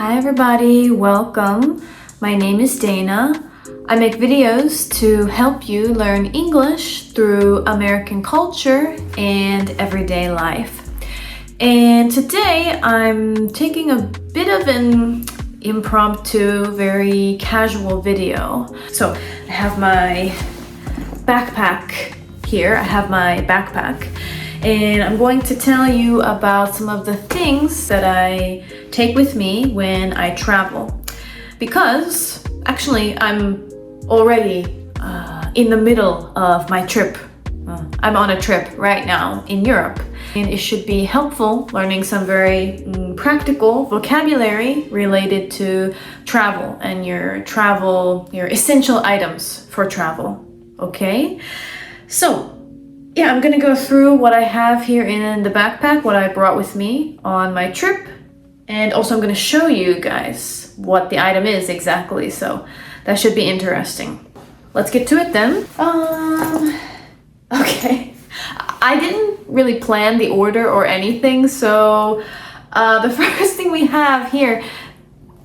Hi everybody, welcome. My name is Dana. I make videos to help you learn English through American culture and everyday life. And today I'm taking a bit of an impromptu, very casual video. So I have my backpack here. And I'm going to tell you about some of the things that I take with me when I travel. Because actually I'm already in the middle of my trip. I'm on a trip right now in Europe. And it should be helpful learning some very practical vocabulary related to travel and your essential items for travel. Okay? So, yeah, I'm gonna go through what I have here in the backpack, what I brought with me on my trip, and also I'm gonna show you guys what the item is exactly, so that should be interesting. Let's get to it then. Okay. I didn't really plan the order or anything, so the first thing we have here,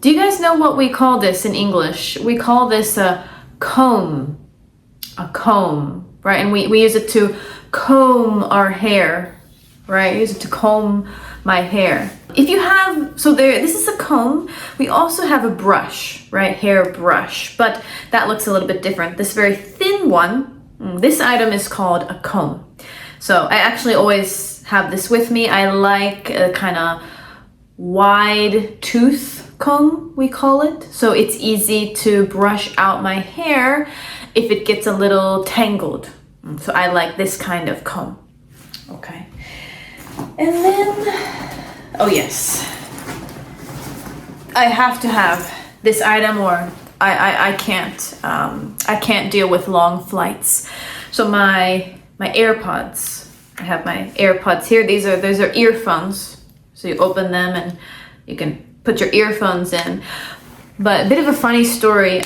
do you guys know what we call this in English? We call this a comb. A comb, right? And we use it to comb our hair, right? Use it to comb my hair. If you have, this is a comb. We also have a brush, right? Hair brush, but that looks a little bit different. This very thin one, this item is called a comb. So I actually always have this with me. I like a kind of wide tooth comb, we call it. So it's easy to brush out my hair if it gets a little tangled. So I like this kind of comb. Okay. And then, oh yes, I have to have this item or I can't deal with long flights. So my AirPods. I have my AirPods here. Those are earphones. So you open them and you can put your earphones in. But a bit of a funny story.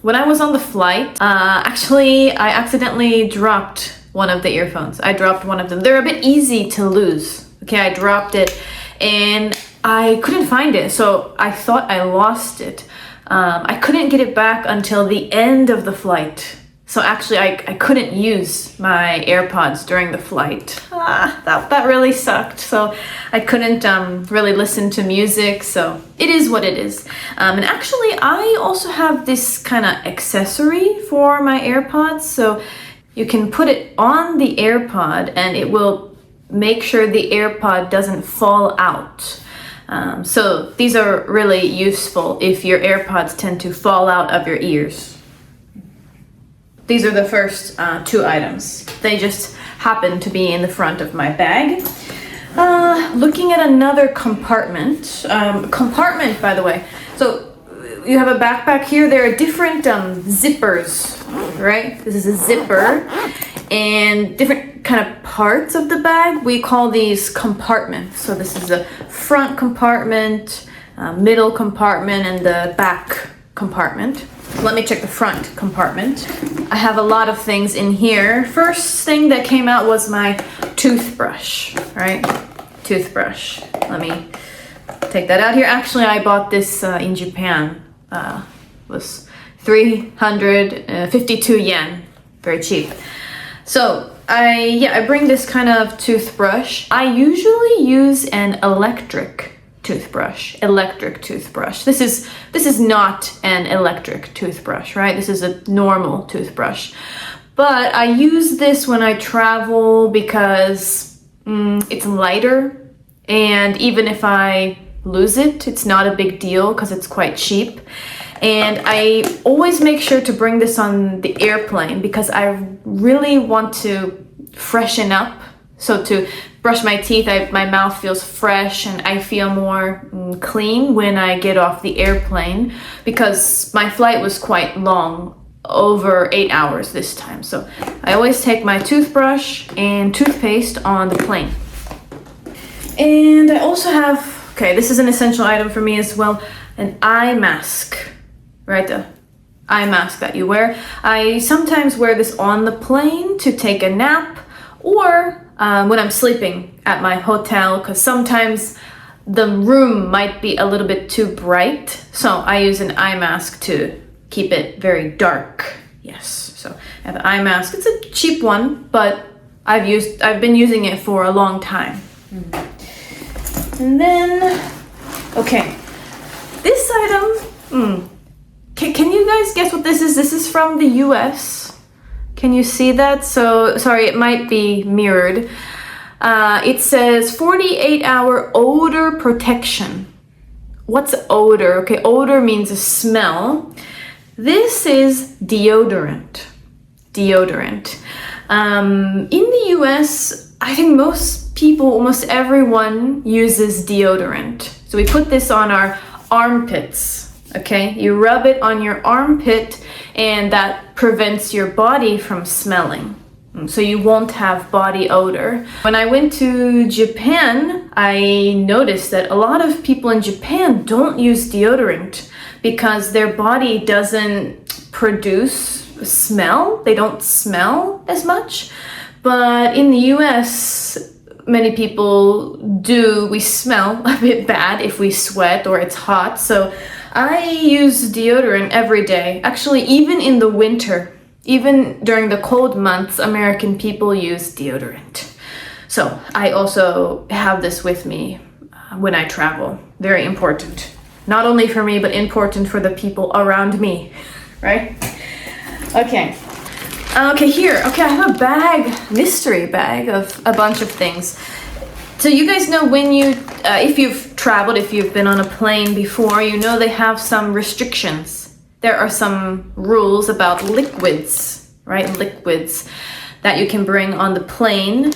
When I was on the flight, actually I accidentally dropped one of the earphones. I dropped one of them. They're a bit easy to lose. Okay, I dropped it and I couldn't find it. So I thought I lost it. I couldn't get it back until the end of the flight. So actually I couldn't use my AirPods during the flight. That really sucked. So I couldn't really listen to music. So it is what it is. And actually I also have this kind of accessory for my AirPods. So you can put it on the AirPod and it will make sure the AirPod doesn't fall out. So these are really useful if your AirPods tend to fall out of your ears. These are the first two items. They just happen to be in the front of my bag. Looking at another compartment. Compartment, by the way. So you have a backpack here. There are different zippers, right? This is a zipper. And different kind of parts of the bag, we call these compartments. So this is the front compartment, middle compartment, and the back compartment. Let me check the front compartment. I have a lot of things in here. First thing that came out was my toothbrush, right? Toothbrush. Let me take that out here. Actually, I bought this in Japan. It was 352 yen. Very cheap. So I bring this kind of toothbrush. I usually use an electric toothbrush. This is not an electric toothbrush, right? This is a normal toothbrush. But I use this when I travel because it's lighter, and even if I lose it, it's not a big deal because it's quite cheap. And I always make sure to bring this on the airplane because I really want to freshen up. So to brush my teeth, my mouth feels fresh and I feel more clean when I get off the airplane because my flight was quite long, over 8 hours this time. So I always take my toothbrush and toothpaste on the plane. And I also have, okay, this is an essential item for me as well, an eye mask, right? The eye mask that you wear. I sometimes wear this on the plane to take a nap or when I'm sleeping at my hotel, because sometimes the room might be a little bit too bright, so I use an eye mask to keep it very dark. Yes, so I have an eye mask. It's a cheap one, but I've been using it for a long time. And then, okay, this item, can you guys guess what this is? This is from the US. Can you see that? So, sorry, it might be mirrored. It says 48-hour odor protection. What's odor? Okay, odor means a smell. This is deodorant. Deodorant. In the US, I think most people, almost everyone uses deodorant. So we put this on our armpits, okay? You rub it on your armpit and that prevents your body from smelling. So you won't have body odor. When I went to Japan, I noticed that a lot of people in Japan don't use deodorant because their body doesn't produce smell. They don't smell as much. But in the US, many people do. We smell a bit bad if we sweat or it's hot. So I use deodorant every day. Actually, even in the winter. Even during the cold months, American people use deodorant. So I also have this with me when I travel. Very important. Not only for me, but important for the people around me, right? Okay. Okay, here. Okay, I have a bag, mystery bag of a bunch of things. So you guys know when you, if you've traveled, if you've been on a plane before, you know they have some restrictions. There are some rules about liquids, right? Liquids that you can bring on the plane.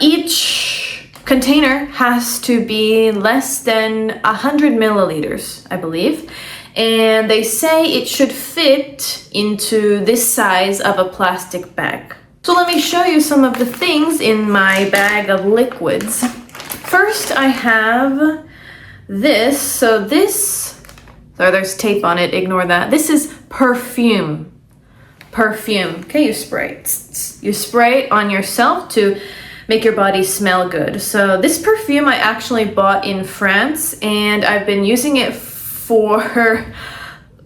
Each container has to be less than 100 milliliters, I believe. And they say it should fit into this size of a plastic bag. So let me show you some of the things in my bag of liquids. First, I have this. So there's tape on it, ignore that. This is perfume. Perfume. Okay, you spray it. You spray it on yourself to make your body smell good. So this perfume I actually bought in France and I've been using it for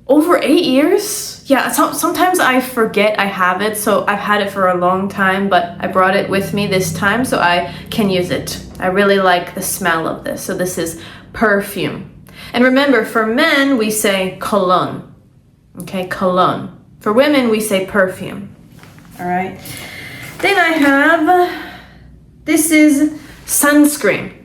over 8 years. Yeah, sometimes I forget I have it, so I've had it for a long time, but I brought it with me this time so I can use it. I really like the smell of this. So this is perfume. And remember, for men, we say cologne. Okay, cologne. For women, we say perfume. All right. Then I have, this is sunscreen.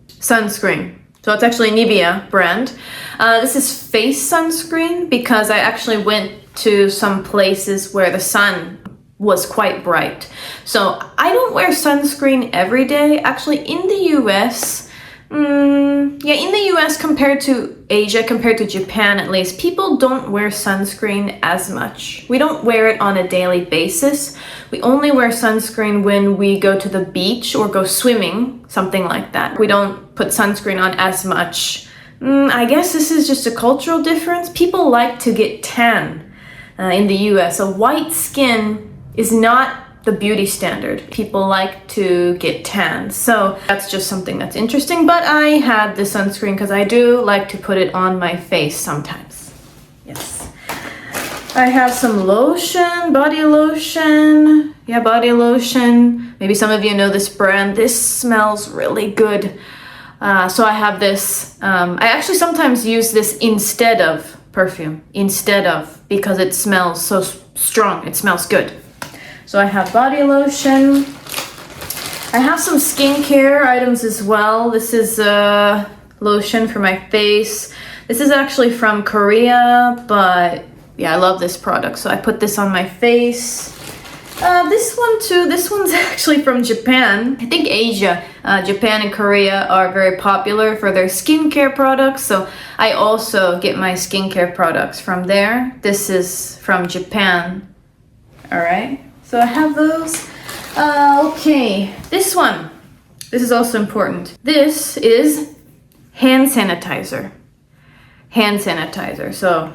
Sunscreen. So it's actually Nivea brand. This is face sunscreen because I actually went to some places where the sun was quite bright. So I don't wear sunscreen every day. Actually, in the US, in the US compared to Asia, compared to Japan at least, people don't wear sunscreen as much. We don't wear it on a daily basis. We only wear sunscreen when we go to the beach or go swimming, something like that. We don't put sunscreen on as much. I guess this is just a cultural difference. People like to get tan in the US. So white skin is not the beauty standard. People like to get tan. So that's just something that's interesting. But I had the sunscreen because I do like to put it on my face sometimes. Yes. I have some lotion, body lotion. Yeah, body lotion. Maybe some of you know this brand. This smells really good. So I have this. I actually sometimes use this instead of perfume. Because it smells so strong. It smells good. So I have body lotion. I have some skincare items as well. This is lotion for my face. This is actually from Korea, but yeah, I love this product. So I put this on my face. This one too, this one's actually from Japan. I think Asia, Japan and Korea are very popular for their skincare products. So I also get my skincare products from there. This is from Japan. All right. So I have those. Okay, this one. This is also important. This is hand sanitizer. Hand sanitizer. So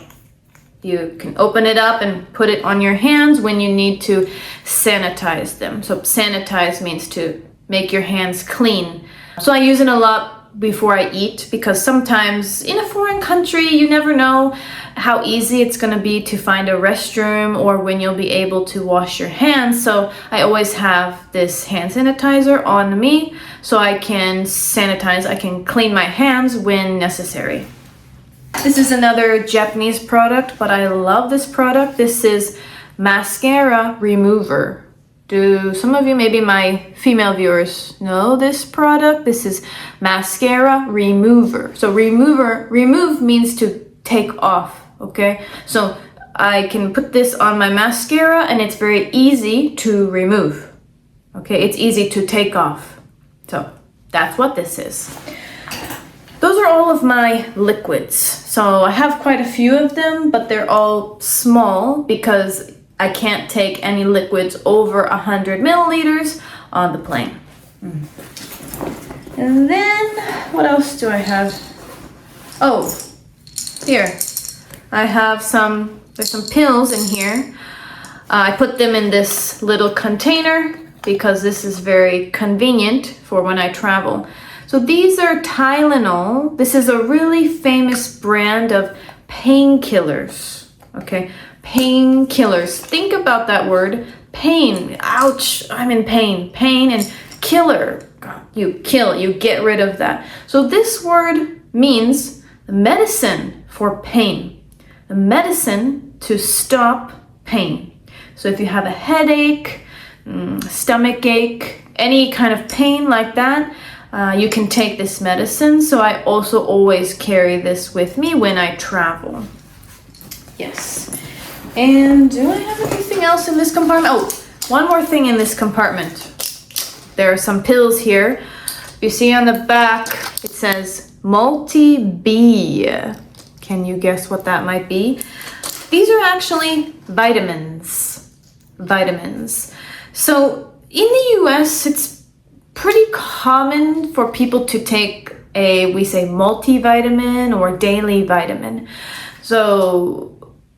you can open it up and put it on your hands when you need to sanitize them. So sanitize means to make your hands clean. So I use it a lot before I eat, because sometimes in a foreign country, you never know how easy it's going to be to find a restroom or when you'll be able to wash your hands. So I always have this hand sanitizer on me so I can sanitize, I can clean my hands when necessary. This is another Japanese product, but I love this product. This is mascara remover. Do some of you, maybe my female viewers, know this product? This is mascara remover. So remove means to take off, okay? So I can put this on my mascara and it's very easy to remove, okay? It's easy to take off. So that's what this is. Those are all of my liquids. So I have quite a few of them, but they're all small because I can't take any liquids over 100 milliliters on the plane. And then, what else do I have? Oh, here. I have there's some pills in here. I put them in this little container because this is very convenient for when I travel. So these are Tylenol. This is a really famous brand of painkillers, okay? Painkillers. Think about that word, pain. Ouch, I'm in pain. Pain and killer. You kill, you get rid of that. So this word means medicine for pain. The medicine to stop pain. So if you have a headache, stomach ache, any kind of pain like that, you can take this medicine. So I also always carry this with me when I travel. Yes. And do I have anything else in this compartment? Oh, one more thing in this compartment. There are some pills here. You see on the back, it says multi-B. Can you guess what that might be? These are actually vitamins. Vitamins. So in the US, it's pretty common for people to take we say multivitamin or daily vitamin. So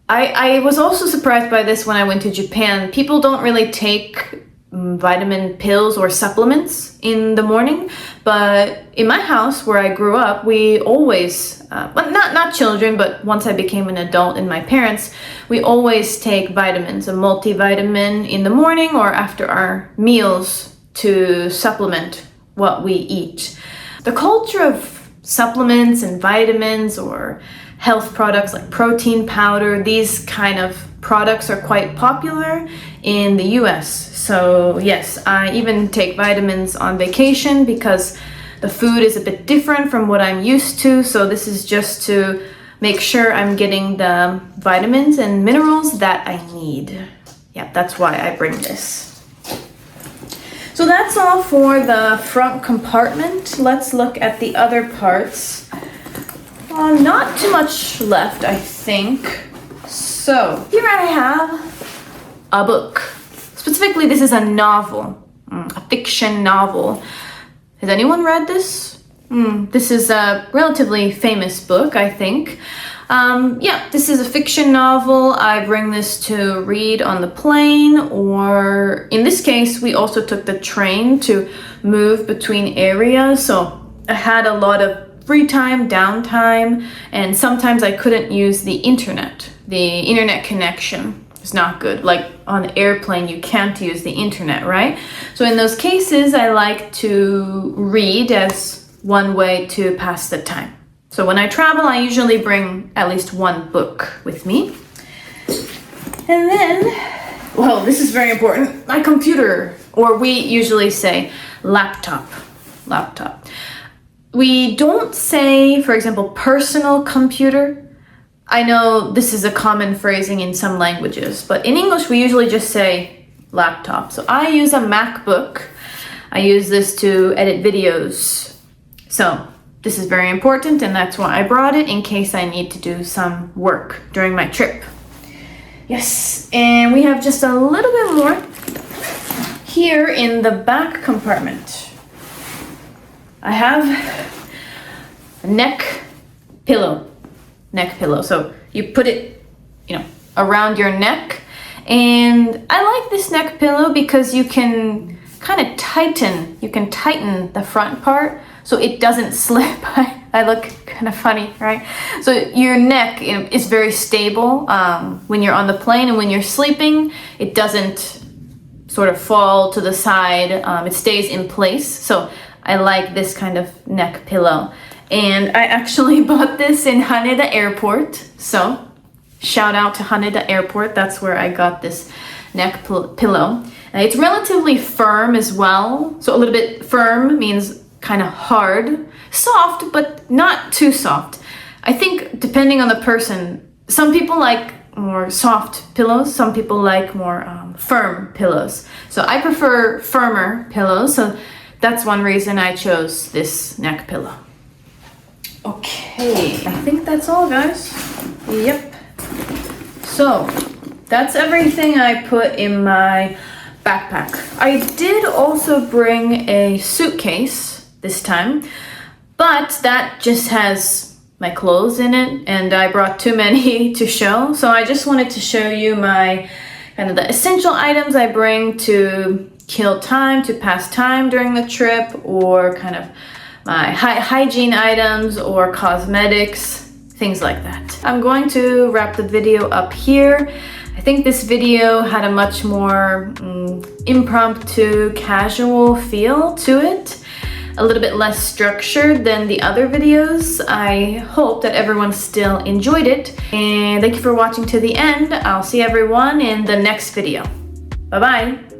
I was also surprised by this when I went to Japan. People don't really take vitamin pills or supplements in the morning, but in my house where I grew up, we always, well, not children, but once I became an adult and my parents, we always take vitamins, a multivitamin in the morning or after our meals to supplement what we eat. The culture of supplements and vitamins or health products like protein powder, these kind of products are quite popular in the US. So yes, I even take vitamins on vacation because the food is a bit different from what I'm used to. So this is just to make sure I'm getting the vitamins and minerals that I need. Yeah, that's why I bring this. So that's all for the front compartment. Let's look at the other parts. Not too much left, I think. So here I have a book. Specifically, this is a novel, a fiction novel. Has anyone read this? This is a relatively famous book, I think. Yeah, this is a fiction novel. I bring this to read on the plane, or in this case, we also took the train to move between areas. So I had a lot of free time, downtime, and sometimes I couldn't use the internet. The internet connection is not good. Like on an airplane, you can't use the internet, right? So in those cases, I like to read as one way to pass the time. So when I travel, I usually bring at least one book with me. And then, well, this is very important, my computer, or we usually say laptop. We don't say, for example, personal computer. I know this is a common phrasing in some languages, but in English, we usually just say laptop. So I use a MacBook. I use this to edit videos. So this is very important, and that's why I brought it in case I need to do some work during my trip. Yes, and we have just a little bit more here in the back compartment. I have a neck pillow. So you put it, around your neck. And I like this neck pillow because you can kind of tighten the front part so it doesn't slip. I look kind of funny, right? So your neck is very stable when you're on the plane, and when you're sleeping, it doesn't sort of fall to the side. It stays in place. So I like this kind of neck pillow. And I actually bought this in Haneda Airport. So shout out to Haneda Airport. That's where I got this neck pillow. It's relatively firm as well. So a little bit firm means kind of hard. Soft, but not too soft. I think depending on the person, some people like more soft pillows, some people like more firm pillows. So I prefer firmer pillows, so that's one reason I chose this neck pillow. Okay, I think that's all, guys. Yep. So that's everything I put in my backpack. I did also bring a suitcase this time, but that just has my clothes in it, and I brought too many to show. So I just wanted to show you my kind of the essential items I bring to kill time, to pass time during the trip, or kind of my hygiene items or cosmetics, things like that. I'm going to wrap the video up here. I think this video had a much more impromptu, casual feel to it. A little bit less structured than the other videos. I hope that everyone still enjoyed it. And thank you for watching to the end. I'll see everyone in the next video. Bye-bye.